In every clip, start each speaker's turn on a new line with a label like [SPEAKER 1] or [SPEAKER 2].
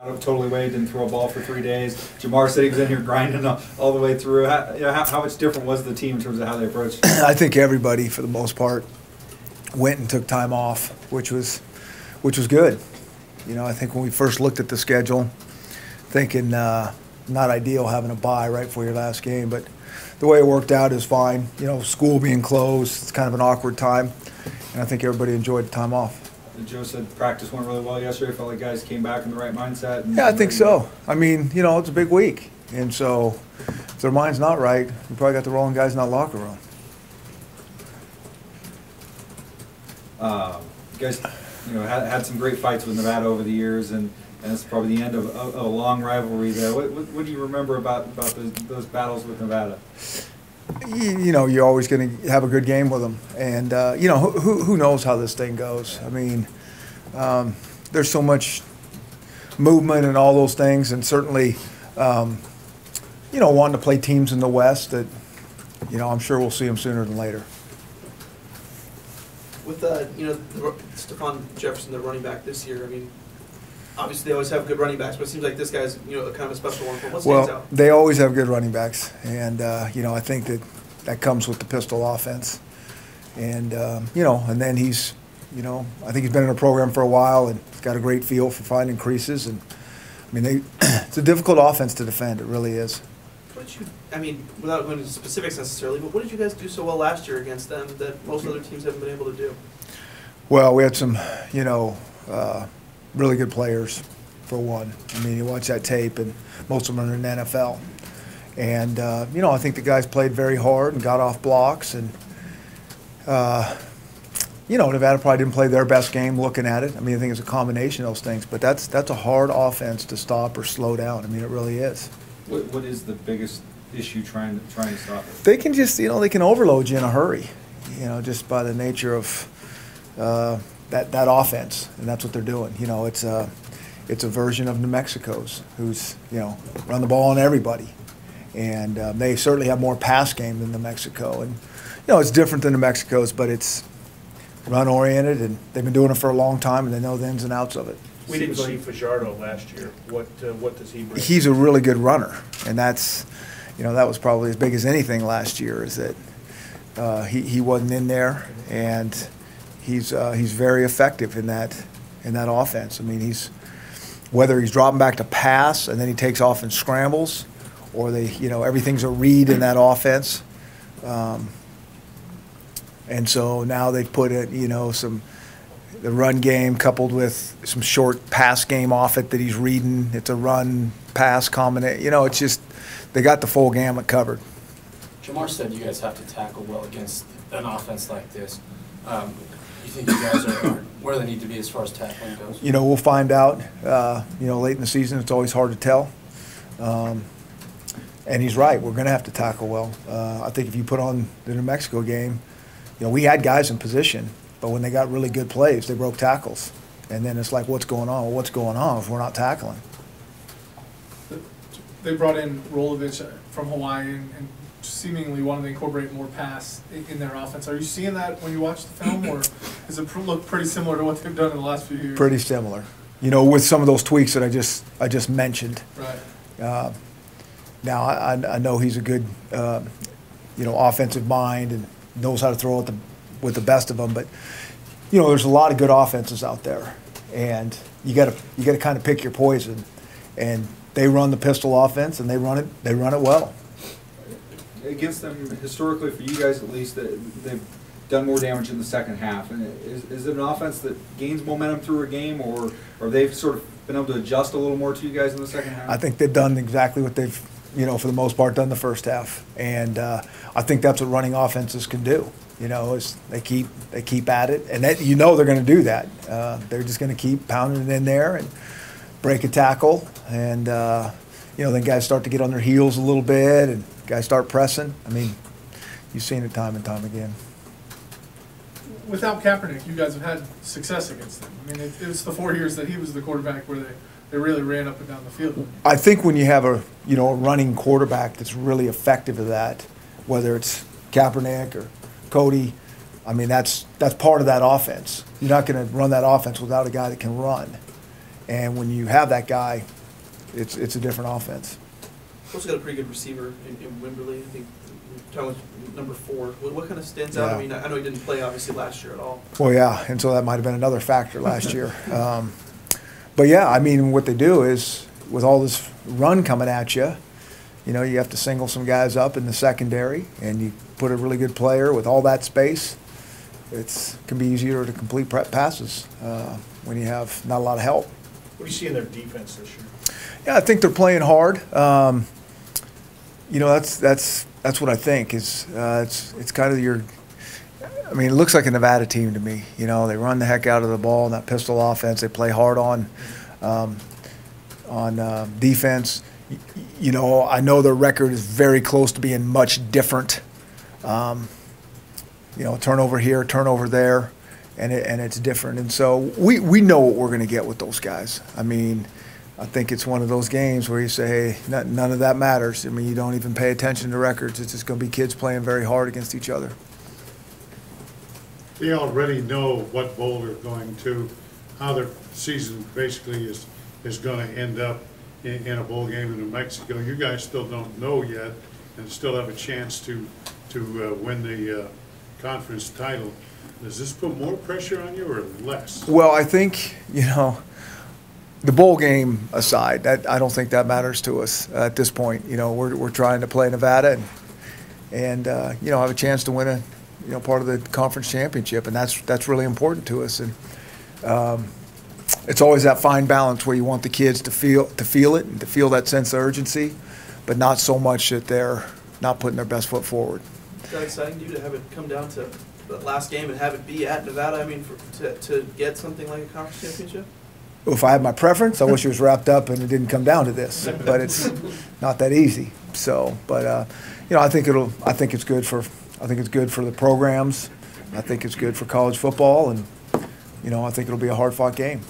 [SPEAKER 1] Totally away, didn't throw a ball for 3 days. Jamar said he was in here grinding all the way through. How much different was the team in terms of how they approached it?
[SPEAKER 2] I think everybody, for the most part, went and took time off, which was good. You know, I think when we first looked at the schedule, thinking not ideal having a bye right before your last game, but the way it worked out is fine. You know, school being closed, it's kind of an awkward time, and I think everybody enjoyed the time off.
[SPEAKER 1] Joe said practice went really well yesterday. Felt like guys came back in the right mindset.
[SPEAKER 2] Yeah, I think so. I mean, you know, it's a big week, and so if their mind's not right, we probably got the wrong guys in that locker room.
[SPEAKER 1] You guys, you know, had some great fights with Nevada over the years, and it's probably the end of a long rivalry there. What do you remember about those battles with Nevada?
[SPEAKER 2] You know, you're always going to have a good game with them, and you know, who knows how this thing goes. I mean, there's so much movement and all those things, and certainly, you know, wanting to play teams in the West that, you know, I'm sure we'll see them sooner than later.
[SPEAKER 3] With you know, Stephon Jefferson, the running back this year, I mean, obviously they always have good running backs, but it seems like this guy's, you know, kind of a special one for him. What stands out?
[SPEAKER 2] They always have good running backs, and you know, I think that comes with the pistol offense, and you know, and then he's, you know, I think he's been in a program for a while and he's got a great feel for finding creases, and I mean, it's a difficult offense to defend. It really is.
[SPEAKER 3] What did you, I mean, without going into specifics necessarily, but what did you guys do so well last year against them that most other teams haven't been able to do?
[SPEAKER 2] Well, we had some, you know, really good players, for one. I mean, you watch that tape, and most of them are in the NFL. And, you know, I think the guys played very hard and got off blocks. And, you know, Nevada probably didn't play their best game looking at it. I mean, I think it's a combination of those things. But that's a hard offense to stop or slow down. I mean, it really is.
[SPEAKER 1] What is the biggest issue trying to stop it?
[SPEAKER 2] They can just, you know, they can overload you in a hurry, you know, just by the nature of that offense, and that's what they're doing. You know, it's a version of New Mexico's, who's, you know, run the ball on everybody, and they certainly have more pass game than New Mexico, and you know, it's different than New Mexico's, but it's run oriented, and they've been doing it for a long time, and they know the ins and outs of it.
[SPEAKER 4] We didn't see Fajardo last year. What does he bring?
[SPEAKER 2] He's a really good runner, and that's, you know, that was probably as big as anything last year, is that he wasn't in there, and he's very effective in that offense. I mean, whether he's dropping back to pass and then he takes off and scrambles, or you know, everything's a read in that offense. And so now they've put it, you know, the run game coupled with some short pass game off it that he's reading. It's a run pass combination. You know, it's just, they got the full gamut covered.
[SPEAKER 5] Jamar said you guys have to tackle well against an offense like this. You think you guys are where they need to be as far as tackling goes?
[SPEAKER 2] You know, we'll find out. You know, late in the season, it's always hard to tell. And he's right. We're going to have to tackle well. I think if you put on the New Mexico game, you know, we had guys in position, but when they got really good plays, they broke tackles. And then it's like, what's going on? Well, what's going on if we're not tackling?
[SPEAKER 6] They brought in Rolovich from Hawaii and seemingly wanted to incorporate more pass in their offense. Are you seeing that when you watch the film, or does it look pretty similar to what they've done in the last few years?
[SPEAKER 2] Pretty similar. You know, with some of those tweaks that I just mentioned.
[SPEAKER 6] Right.
[SPEAKER 2] Now, I know he's a good, you know, offensive mind and knows how to throw it with the best of them. But, you know, there's a lot of good offenses out there, and you got to kind of pick your poison. And they run the pistol offense, and they run it well.
[SPEAKER 1] Against them, historically, for you guys at least, they've done more damage in the second half. And is it an offense that gains momentum through a game, or they've sort of been able to adjust a little more to you guys in the second half?
[SPEAKER 2] I think they've done exactly what they've, you know, for the most part, done the first half. And I think that's what running offenses can do. You know, is they keep at it, and that, you know, they're going to do that. They're just going to keep pounding it in there and break a tackle, and you know, then guys start to get on their heels a little bit, and guys start pressing. I mean, you've seen it time and time again.
[SPEAKER 6] Without Kaepernick, you guys have had success against them. I mean, it's the 4 years that he was the quarterback where they really ran up and down the field.
[SPEAKER 2] I think when you have a running quarterback that's really effective at that, whether it's Kaepernick or Cody, I mean, that's part of that offense. You're not going to run that offense without a guy that can run. And when you have that guy, it's a different offense.
[SPEAKER 3] Also got a pretty good receiver in Wimberly. I think Tom was number 4. What kind of stands out?
[SPEAKER 2] Yeah.
[SPEAKER 3] I mean, I know he didn't play obviously last year at all.
[SPEAKER 2] Well, yeah, and so that might have been another factor last year. But yeah, I mean, what they do is with all this run coming at you, you know, you have to single some guys up in the secondary, and you put a really good player with all that space. It can be easier to complete passes when you have not a lot of help.
[SPEAKER 4] What do you see in their defense this year?
[SPEAKER 2] Yeah, I think they're playing hard. You know, that's what I think is it's kind of your. I mean, it looks like a Nevada team to me. You know, they run the heck out of the ball in that pistol offense. They play hard on defense. You know, I know their record is very close to being much different. You know, turnover here, turnover there, and it's different. And so we know what we're going to get with those guys. I mean, I think it's one of those games where you say, hey, none of that matters. I mean, you don't even pay attention to records. It's just going to be kids playing very hard against each other.
[SPEAKER 7] They already know what bowl they're going to, how their season basically is going to end up in a bowl game in New Mexico. You guys still don't know yet and still have a chance to win the conference title. Does this put more pressure on you or less?
[SPEAKER 2] Well, I think, you know, the bowl game aside, I don't think that matters to us at this point. You know, we're trying to play Nevada and you know, have a chance to win a, you know, part of the conference championship, and that's really important to us. And it's always that fine balance where you want the kids to feel it and to feel that sense of urgency, but not so much that they're not putting their best foot forward.
[SPEAKER 3] Is that exciting to you to have it come down to the last game and have it be at Nevada? I mean, to get something like a conference championship?
[SPEAKER 2] If I had my preference, I wish it was wrapped up and it didn't come down to this, but it's not that easy. So, but you know, I think it's good for the programs. I think it's good for college football, and you know, I think it'll be a hard-fought game.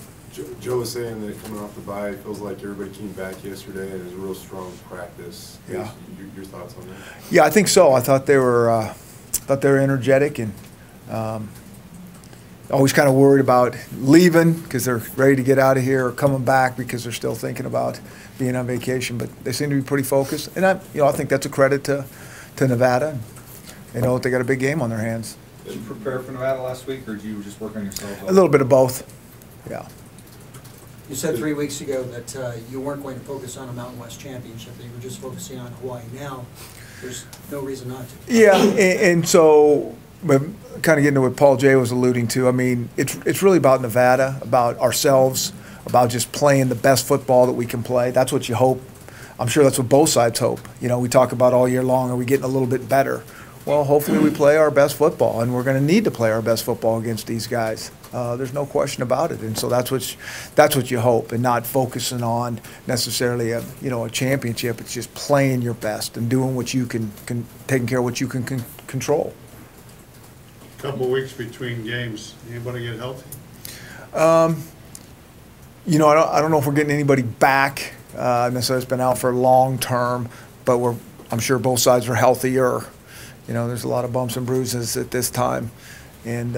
[SPEAKER 8] Joe was saying that coming off the bye, it feels like everybody came back yesterday and it was a real strong practice.
[SPEAKER 2] Yeah.
[SPEAKER 8] Your thoughts on that?
[SPEAKER 2] Yeah, I think so. I thought they were energetic and always kind of worried about leaving because they're ready to get out of here, or coming back because they're still thinking about being on vacation. But they seem to be pretty focused, and I think that's a credit to Nevada. They know that they got a big game on their hands.
[SPEAKER 1] Did you prepare for Nevada last week, or did you just work on yourself?
[SPEAKER 2] A little bit of both. Yeah.
[SPEAKER 9] You said 3 weeks ago that you weren't going to focus on a Mountain West championship, that you were just focusing on Hawaii. Now, there's no reason not to.
[SPEAKER 2] Yeah, and so, but kind of getting to what Paul J. was alluding to, I mean, it's really about Nevada, about ourselves, about just playing the best football that we can play. That's what you hope. I'm sure that's what both sides hope. You know, we talk about all year long, are we getting a little bit better? Well, hopefully we play our best football, and we're going to need to play our best football against these guys. There's no question about it, and so that's what you hope, and not focusing on necessarily a championship. It's just playing your best and doing what you can taking care of what you can control.
[SPEAKER 7] Couple weeks between games. Anybody get healthy?
[SPEAKER 2] You know, I don't know if we're getting anybody back necessarily that's been out for long term, but I'm sure both sides are healthier. You know, there's a lot of bumps and bruises at this time, and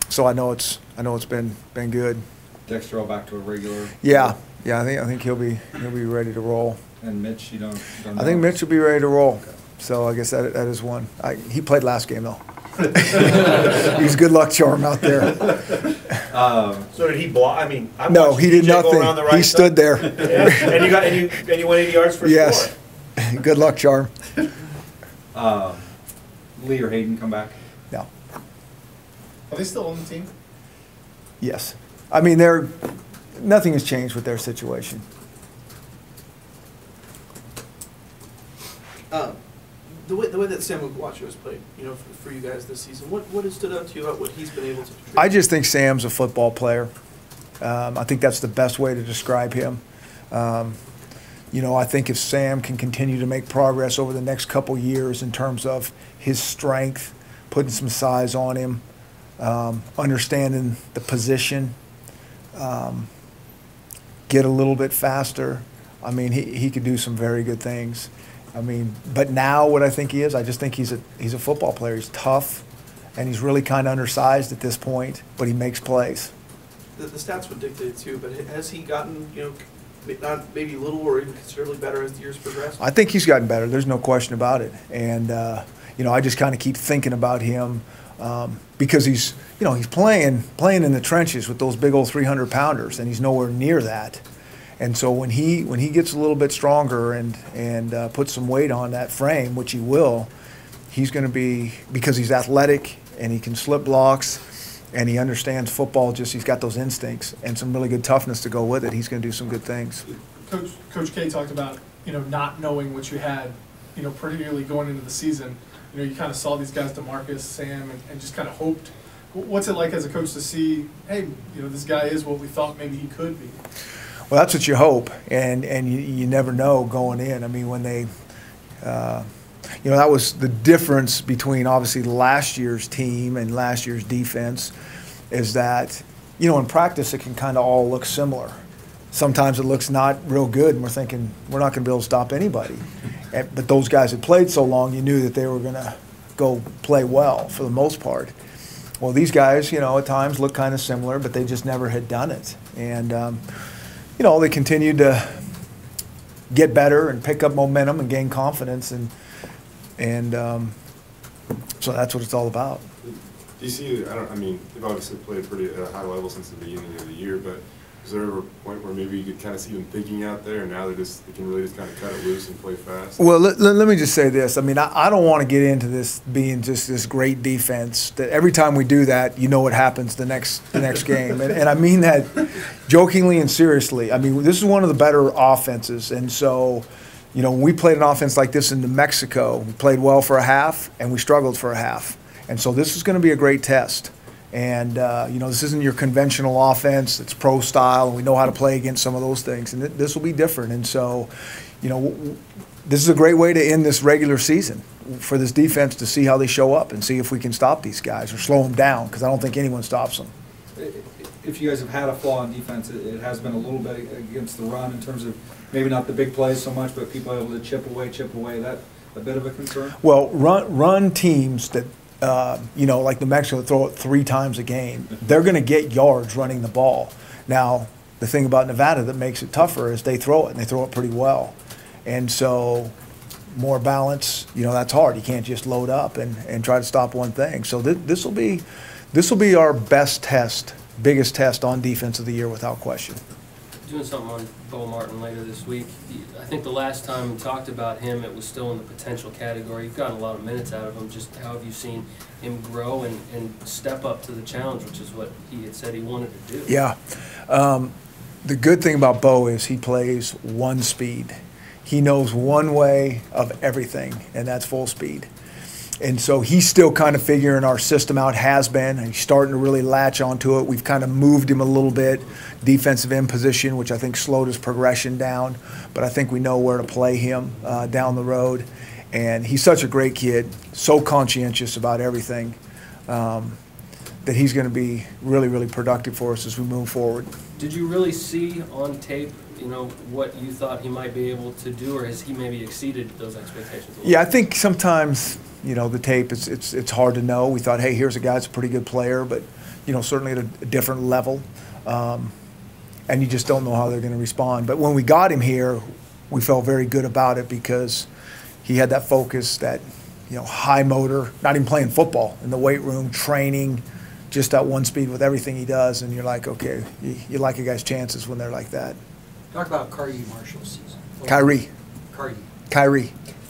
[SPEAKER 2] so I know it's been good.
[SPEAKER 1] Dexter all back to a regular.
[SPEAKER 2] Yeah. I think he'll be ready to roll.
[SPEAKER 1] And Mitch, you don't know?
[SPEAKER 2] I think Mitch will be ready to roll. So I guess that is one. He played last game though. He was a good luck charm out there.
[SPEAKER 4] So did he block? I mean, I
[SPEAKER 2] No,
[SPEAKER 4] watched
[SPEAKER 2] he did
[SPEAKER 4] DJ go
[SPEAKER 2] nothing.
[SPEAKER 4] around the right
[SPEAKER 2] He stood
[SPEAKER 4] side.
[SPEAKER 2] there.
[SPEAKER 4] Yeah. And you went 80 yards for
[SPEAKER 2] Yes.
[SPEAKER 4] score.
[SPEAKER 2] Good luck charm.
[SPEAKER 1] Lee or Hayden come back?
[SPEAKER 2] No.
[SPEAKER 6] Are they still on the team?
[SPEAKER 2] Yes. I mean, nothing has changed with their situation.
[SPEAKER 3] The way that Sam Mugwacho has played, you know, for you guys this season, what has stood out to you about what he's been able to contribute?
[SPEAKER 2] I just think Sam's a football player. I think that's the best way to describe him. You know, I think if Sam can continue to make progress over the next couple years in terms of his strength, putting some size on him, understanding the position, get a little bit faster, I mean, he could do some very good things. I mean, but now what I think he is, I just think he's a football player. He's tough, and he's really kind of undersized at this point, but he makes plays.
[SPEAKER 3] the stats would dictate it too, but has he gotten, not maybe little or even considerably better as the years progress?
[SPEAKER 2] I think he's gotten better. There's no question about it. And, I just kind of keep thinking about him because he's playing in the trenches with those big old 300-pounders, and he's nowhere near that. And so when he gets a little bit stronger and puts some weight on that frame, which he will, he's going to be, because he's athletic and he can slip blocks and he understands football, he's got those instincts and some really good toughness to go with it. He's going to do some good things.
[SPEAKER 6] Coach K talked about, not knowing what you had, pretty early going into the season. You kind of saw these guys, DeMarcus, Sam, and just kind of hoped. What's it like as a coach to see, hey, this guy is what we thought maybe he could be?
[SPEAKER 2] Well, that's what you hope, and you never know going in. I mean, when they, that was the difference between obviously last year's team and last year's defense, is that, in practice it can kind of all look similar. Sometimes it looks not real good, and we're thinking we're not going to be able to stop anybody. But those guys had played so long, you knew that they were going to go play well for the most part. Well, these guys, at times look kind of similar, but they just never had done it. And, they continued to get better and pick up momentum and gain confidence. And so that's what it's all about.
[SPEAKER 8] Do you see, they've obviously played pretty at a high level since the beginning of the year, but is there ever a point where maybe you could kind of see them thinking out there, and now they can really just kind of cut it loose and play fast? Well,
[SPEAKER 2] let me just say this. I don't want to get into this being just this great defense that every time we do that, what happens the next game. And I mean that jokingly and seriously. This is one of the better offenses. And so, when we played an offense like this in New Mexico, we played well for a half, and we struggled for a half. And so this is going to be a great test. And, this isn't your conventional offense. It's pro style, and we know how to play against some of those things. And this will be different. And so, this is a great way to end this regular season for this defense to see how they show up and see if we can stop these guys or slow them down, because I don't think anyone stops them.
[SPEAKER 1] If you guys have had a flaw in defense, it has been a little bit against the run in terms of maybe not the big plays so much, but people able to chip away. That a bit of a concern?
[SPEAKER 2] Well, run teams that like New Mexico, throw it 3 times a game, they're going to get yards running the ball. Now, the thing about Nevada that makes it tougher is they throw it, and they throw it pretty well. And so more balance, that's hard. You can't just load up and try to stop one thing. So this will be our best test, biggest test on defense of the year without question.
[SPEAKER 10] Doing something on Bo Martin later this week. I think the last time we talked about him, it was still in the potential category. You've gotten a lot of minutes out of him. Just how have you seen him grow and step up to the challenge, which is what he had said he wanted to do?
[SPEAKER 2] Yeah. The good thing about Bo is he plays one speed. He knows one way of everything, and that's full speed. And so he's still kind of figuring our system out, has been, and he's starting to really latch onto it. We've kind of moved him a little bit, defensive end position, which I think slowed his progression down. But I think we know where to play him down the road. And he's such a great kid, so conscientious about everything, that he's going to be really, really productive for us as we move forward.
[SPEAKER 10] Did you really see on tape, what you thought he might be able to do, or has he maybe exceeded those expectations?
[SPEAKER 2] Yeah, I think sometimes, the tape, it's hard to know. We thought, hey, here's a guy that's a pretty good player, but, certainly at a different level. And you just don't know how they're going to respond. But when we got him here, we felt very good about it because he had that focus, that, high motor, not even playing football, in the weight room, training, just at one speed with everything he does. And you're like, okay, you like a guy's chances when they're like that.
[SPEAKER 9] Talk about Kyrie Marshall's season.
[SPEAKER 2] Kyrie.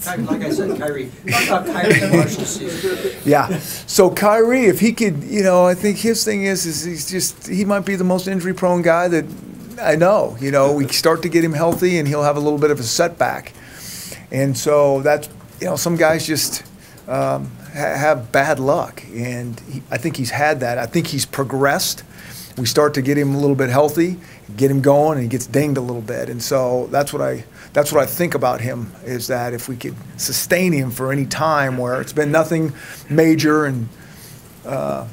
[SPEAKER 9] Like I said, Kyrie. Talk about Kyrie Marshall's season.
[SPEAKER 2] Yeah. So Kyrie, if he could, I think his thing is he might be the most injury-prone guy that I know. We start to get him healthy, and he'll have a little bit of a setback. And so that's, some guys just have bad luck, and I think he's had that. I think he's progressed. We start to get him a little bit healthy, get him going, and he gets dinged a little bit. And so that's what I think about him, is that if we could sustain him for any time where it's been nothing major, and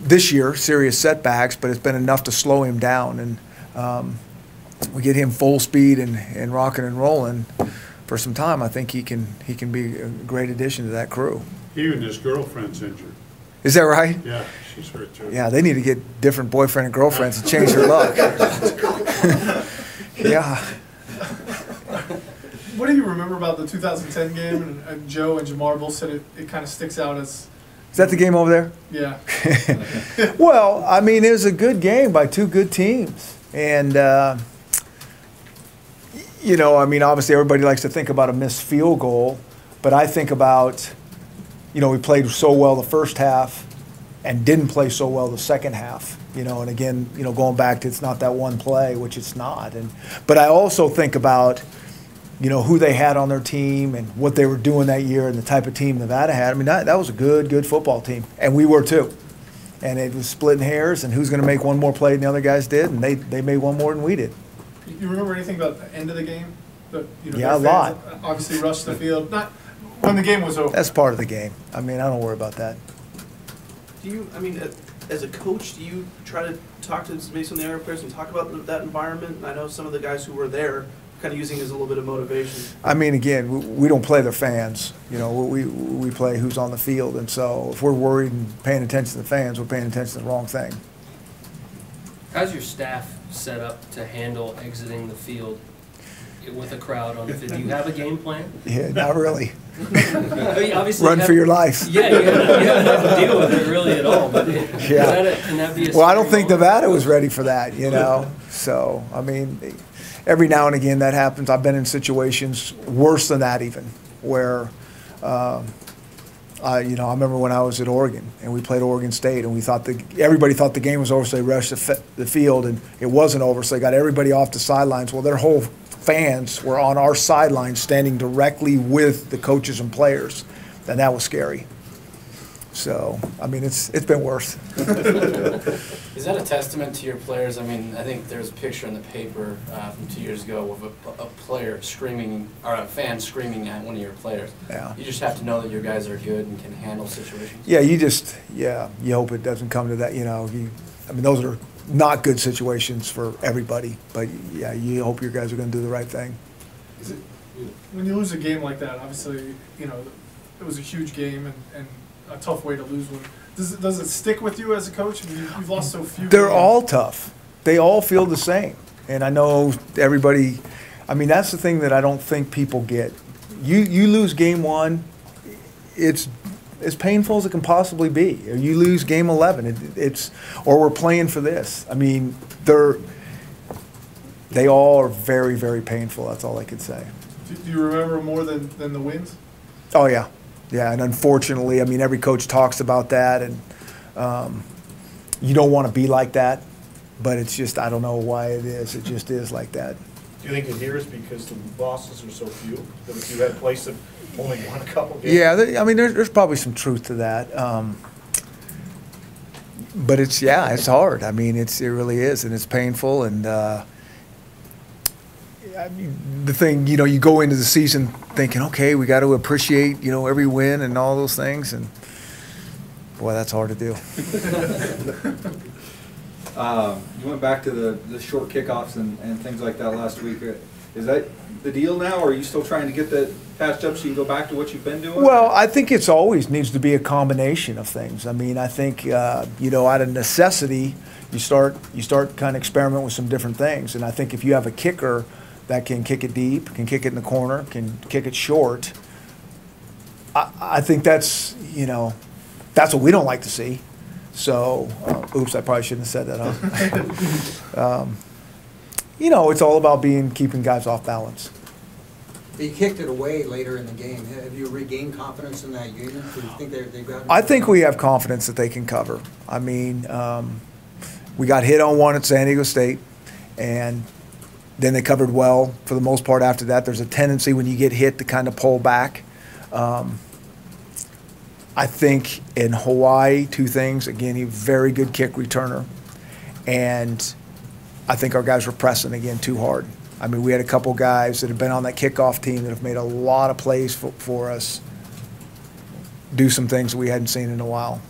[SPEAKER 2] this year serious setbacks, but it's been enough to slow him down, and we get him full speed and rocking and rolling for some time, I think he can be a great addition to that crew.
[SPEAKER 7] Even his girlfriend's injured.
[SPEAKER 2] Is that right?
[SPEAKER 7] Yeah, she's hurt too.
[SPEAKER 2] Yeah, they need to get different boyfriend and girlfriends and change their luck. Yeah.
[SPEAKER 6] What do you remember about the 2010 game? And Joe and Jamar both said it kind of sticks out as,
[SPEAKER 2] Is that the game over there?
[SPEAKER 6] yeah.
[SPEAKER 2] Well, I mean, it was a good game by two good teams. And, you know, I mean, obviously everybody likes to think about a missed field goal, but I think about, you know, we played so well the first half and didn't play so well the second half. You know, and again, you know, going back to it's not that one play, which it's not. But I also think about, you know, who they had on their team and what they were doing that year and the type of team Nevada had. I mean, that was a good football team, and we were too. And it was splitting hairs, and who's going to make one more play than the other guys did, and they made one more than we did.
[SPEAKER 6] You remember anything about the end of the game? You know,
[SPEAKER 2] Yeah, a
[SPEAKER 6] their
[SPEAKER 2] lot.
[SPEAKER 6] fans obviously rushed the field. Not when the game was over.
[SPEAKER 2] That's part of the game. I mean, I don't worry about that.
[SPEAKER 3] Do you, I mean, as a coach, do you try to talk to maybe some of the other players and talk about that environment? I know some of the guys who were there kind of using it as a little bit of motivation.
[SPEAKER 2] I mean, again, we don't play their fans. You know, we play who's on the field, and so if we're worried and paying attention to the fans, we're paying attention to the wrong thing.
[SPEAKER 10] How's your staff set up to handle exiting the field with a crowd on the field? Do you have a game plan?
[SPEAKER 2] Yeah, not really.
[SPEAKER 10] I mean, obviously
[SPEAKER 2] Run for your life.
[SPEAKER 10] Yeah, you haven't had to deal with it really at all, but can that be a
[SPEAKER 2] Well, I don't
[SPEAKER 10] scary
[SPEAKER 2] think
[SPEAKER 10] moment?
[SPEAKER 2] Nevada was ready for that, you know. So, I mean, every now and again that happens. I've been in situations worse than that even, where, you know, I remember when I was at Oregon and we played Oregon State and everybody thought the game was over, so they rushed the field and it wasn't over, so they got everybody off the sidelines. Well, their whole fans were on our sidelines standing directly with the coaches and players, and that was scary. So, I mean, it's been worse.
[SPEAKER 5] Is that a testament to your players? I mean, I think there's a picture in the paper from 2 years ago of a player screaming, or a fan screaming at one of your players.
[SPEAKER 2] Yeah.
[SPEAKER 5] You just have to know that your guys are good and can handle situations.
[SPEAKER 2] Yeah, you hope it doesn't come to that, you know. I mean, those are not good situations for everybody, but yeah, you hope your guys are going to do the right thing.
[SPEAKER 6] When you lose a game like that, obviously, you know, it was a huge game and a tough way to lose one. Does it stick with you as a coach? I mean, you've lost so few
[SPEAKER 2] They're
[SPEAKER 6] games.
[SPEAKER 2] all tough. They all feel the same. And I know everybody, I mean, that's the thing that I don't think people get. You lose game one, it's as painful as it can possibly be. Or you lose game 11, or we're playing for this. I mean, they all are very, very painful. That's all I can say.
[SPEAKER 6] Do you remember more than the wins?
[SPEAKER 2] Oh, yeah. Yeah, and unfortunately, I mean, every coach talks about that, and you don't want to be like that, but it's just, I don't know why it is. It just is like that.
[SPEAKER 4] Do you think it here is because the losses are so few? That if you had places that only won a couple games?
[SPEAKER 2] Yeah, I mean, there's probably some truth to that. But it's hard. I mean, it really is, and it's painful. And I mean, the thing, you know, you go into the season thinking, okay, we got to appreciate, you know, every win and all those things, and boy, that's hard to do.
[SPEAKER 1] You went back to the short kickoffs and things like that last week. Is that the deal now, or are you still trying to get that patched up so you can go back to what you've been doing?
[SPEAKER 2] Well, I think it's always needs to be a combination of things. I mean, I think, you know, out of necessity, you start kind of experiment with some different things. And I think if you have a kicker that can kick it deep, can kick it in the corner, can kick it short, I think that's, you know, that's what we don't like to see. So, oops, I probably shouldn't have said that, huh? You know, it's all about keeping guys off balance.
[SPEAKER 9] They kicked it away later in the game. Have you regained confidence in that unit? Do you think they've got?
[SPEAKER 2] I think we have confidence that they can cover. I mean, we got hit on one at San Diego State, and then they covered well for the most part after that. There's a tendency when you get hit to kind of pull back. I think in Hawaii, two things. Again, he's a very good kick returner, and I think our guys were pressing again too hard. I mean, we had a couple guys that have been on that kickoff team that have made a lot of plays for us, do some things that we hadn't seen in a while.